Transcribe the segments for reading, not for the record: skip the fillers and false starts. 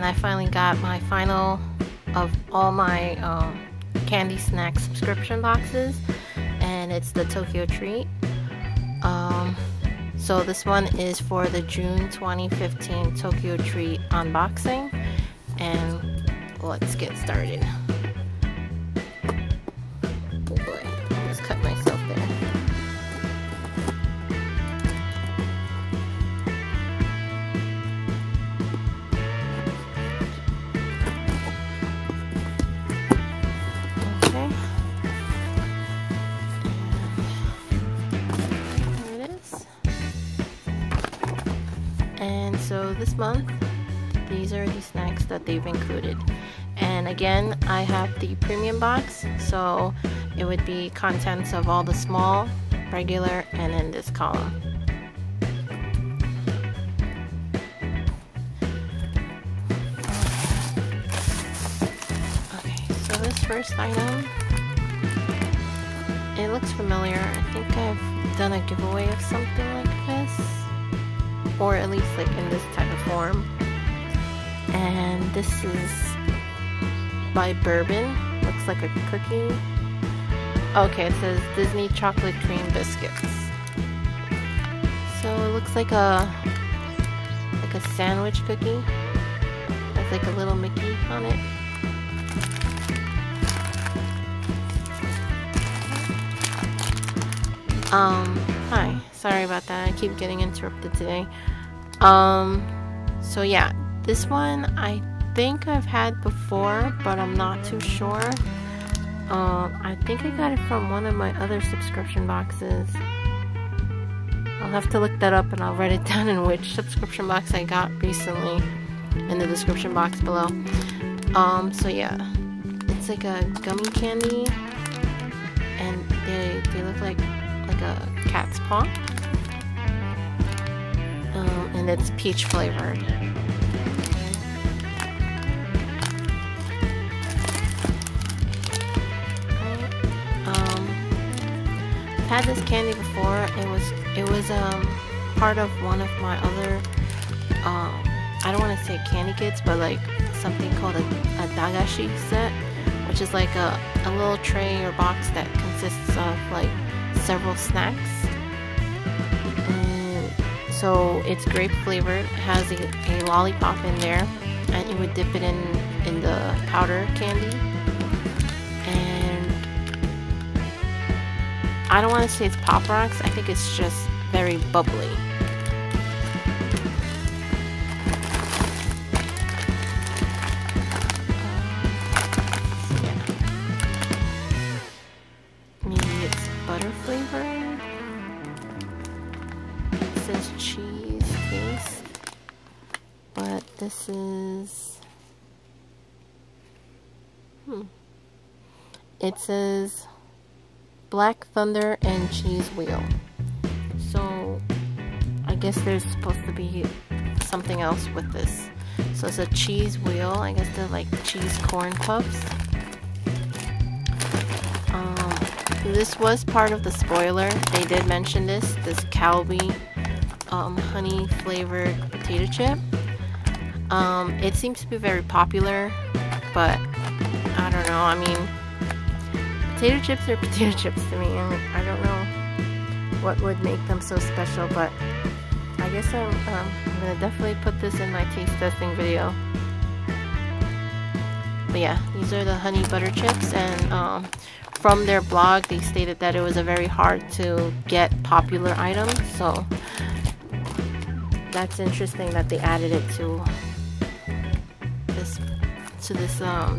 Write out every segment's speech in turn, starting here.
and I finally got my final of all my candy snack subscription boxes, and it's the Tokyo Treat. So this one is for the June 2015 Tokyo Treat unboxing, and let's get started. Oh boy, I just cut myself there. Okay. And there it is. And so this month, these are the snacks that they've included. And again, I have the premium box, so it would be contents of all the small, regular, and in this column. Okay, so this first item, it looks familiar. I think I've done a giveaway of something like this, or at least like in this type of form. And this is by Bourbon. Looks like a cookie. Okay, it says Disney chocolate cream biscuits. So it looks like a sandwich cookie. Has like a little Mickey on it. Hi. Sorry about that. I keep getting interrupted today. So yeah, this one I think I've had before, but I'm not too sure. I think I got it from one of my other subscription boxes. I'll have to look that up, and I'll write it down in which subscription box I got recently in the description box below. So yeah, it's like a gummy candy, and they look like a cat's paw. And it's peach flavored. I've had this candy before. It was part of one of my other I don't want to say candy kits, but like something called a dagashi set, which is like a little tray or box that consists of like several snacks. And so it's grape flavored. It has a lollipop in there, and you would dip it in the powder candy. I don't want to say it's Pop Rocks, I think it's just very bubbly. Yeah. Maybe it's butter flavored. It says cheese taste, but this is... It says Black Thunder and Cheese Wheel. So I guess there's supposed to be something else with this. So it's a cheese wheel. I guess they're like cheese corn puffs. This was part of the spoiler. They did mention this Calbee honey flavored potato chip. It seems to be very popular, but I don't know. I mean, potato chips are potato chips to me. I don't know what would make them so special, but I guess I'm gonna definitely put this in my taste testing video. But yeah, these are the honey butter chips, and from their blog they stated that it was a very hard to get popular item, so that's interesting that they added it to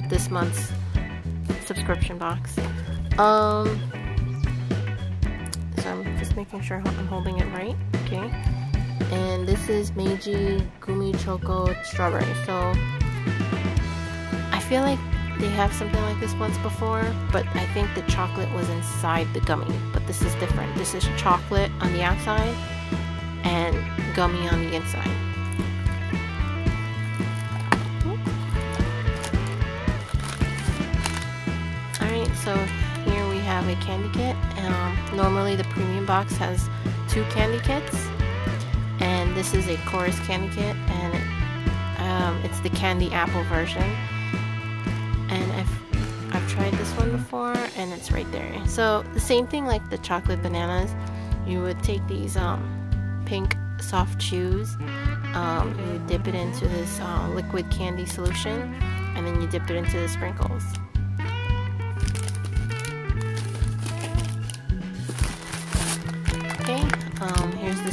this month's subscription box. So I'm just making sure I'm holding it right. Okay. And this is Meiji Gummi Choco Strawberry. So I feel like they have something like this once before, but I think the chocolate was inside the gummy. But this is different. This is chocolate on the outside and gummy on the inside. Alright, so here we have a candy kit. Normally the premium box has 2 candy kits, and this is a chorus candy kit, and I it's the candy apple version, and I've tried this one before, and it's right there. So the same thing like the chocolate bananas, you would take these pink soft chews, you dip it into this liquid candy solution, and then you dip it into the sprinkles. Okay, here's the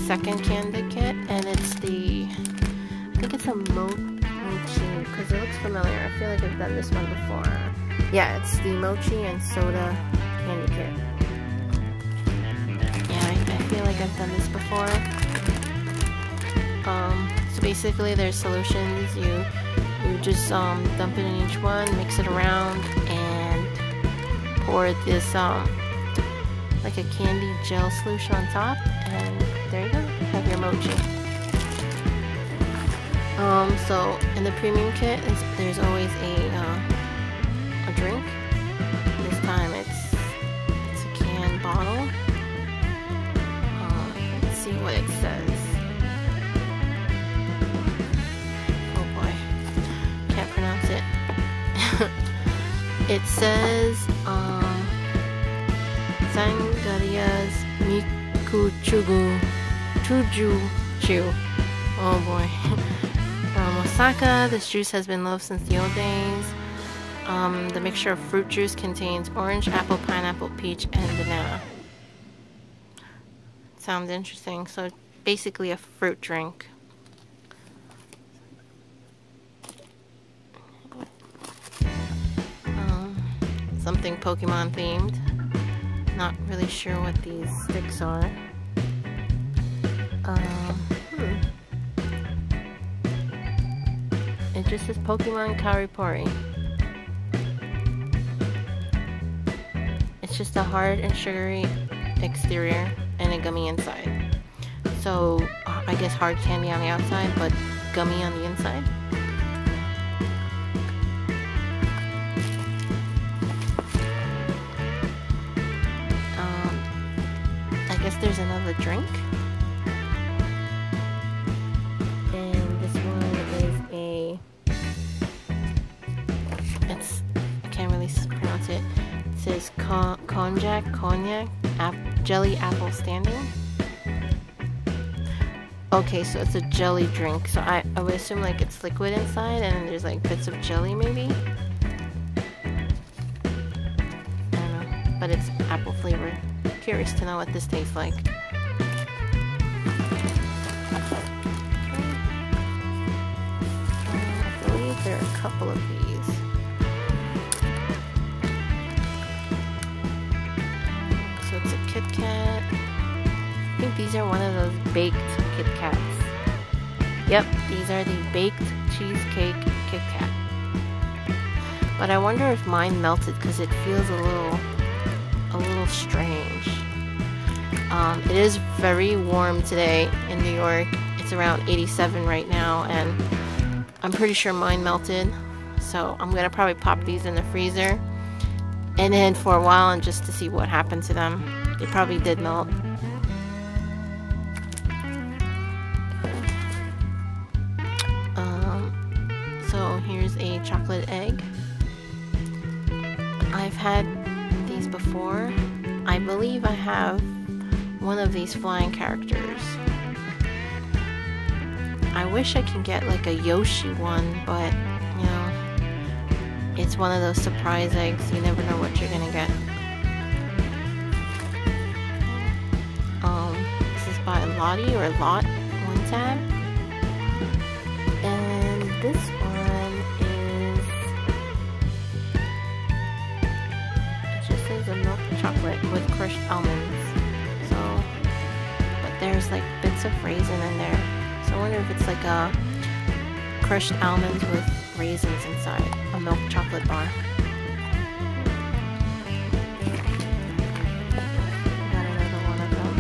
second candy kit, and it's the, I think it's a mochi, because it looks familiar. I feel like I've done this one before. Yeah, it's the mochi and soda candy kit. Yeah, I feel like I've done this before. So basically there's solutions. You just dump it in each one, mix it around, and pour this like a candy gel solution on top, and there you go, have your mochi. So in the premium kit, there's always a drink. This time it's a can bottle. Let's see what it says. Oh boy, can't pronounce it. It says Sangaria's Mikuchugu Chuju. Oh boy. From Osaka, this juice has been loved since the old days. The mixture of fruit juice contains orange, apple, pineapple, peach, and banana. Sounds interesting. So basically a fruit drink. Something Pokemon themed. Not really sure what these sticks are. It just says Pokemon Karipori. It's just a hard and sugary exterior and a gummy inside. So I guess hard candy on the outside, but gummy on the inside. I guess there's another drink. And this one is I can't really pronounce it. It says cognac, jelly apple standing. Okay, so it's a jelly drink. So I would assume like it's liquid inside and there's like bits of jelly maybe. I don't know, but it's apple flavored. Curious to know what this tastes like. I believe there are a couple of these. So it's a Kit Kat. I think these are one of those baked Kit Kats. Yep, these are the baked cheesecake Kit Kat. But I wonder if mine melted because it feels a little strange. It is very warm today in New York. It's around 87 right now, and I'm pretty sure mine melted. So I'm gonna probably pop these in the freezer and then for a while, and just to see what happened to them. They probably did melt. So here's a chocolate egg. I've had these before. I believe I have one of these flying characters. I wish I could get like a Yoshi one, but you know, it's one of those surprise eggs. You never know what you're gonna get. This is by Lottie or Lot, one tab. And this one is, it just says a milk chocolate with crushed almonds. So, but there's like bits of raisin in there. So I wonder if it's like a crushed almonds with raisins inside, a milk chocolate bar. Got another one of them.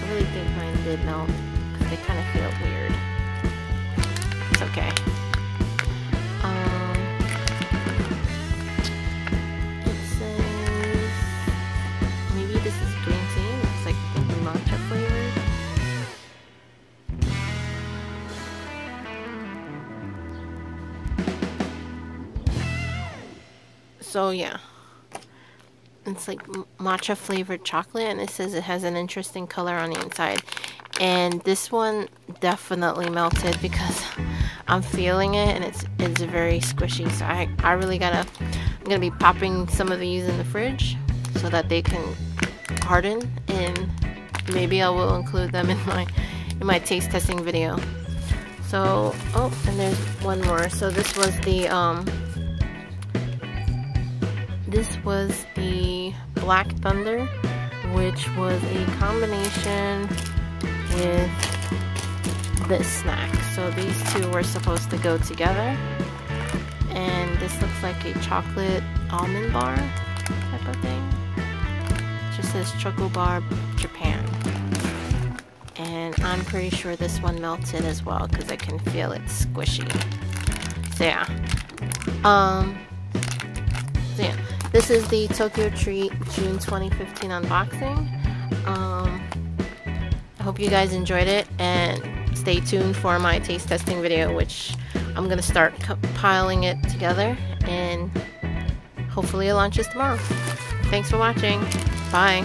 I really think mine did melt because they kind of feel weird. It's okay. It says maybe this is green tea. It's like the matcha flavored. So yeah, it's like matcha flavored chocolate, and it says it has an interesting color on the inside. And this one definitely melted because I'm feeling it, and it's very squishy. So I really I'm gonna be popping some of these in the fridge so that they can harden, and maybe I will include them in my taste testing video. So, oh, and there's one more. So this was the Black Thunder, which was a combination with this snack. So these two were supposed to go together, and this looks like a chocolate almond bar type of thing. It just says Choco Bar Japan, and I'm pretty sure this one melted as well because I can feel it squishy. So yeah, this is the Tokyo Treat June 2015 unboxing. I hope you guys enjoyed it, and stay tuned for my taste testing video, which I'm gonna start compiling it together, and hopefully it launches tomorrow. Thanks for watching. Bye.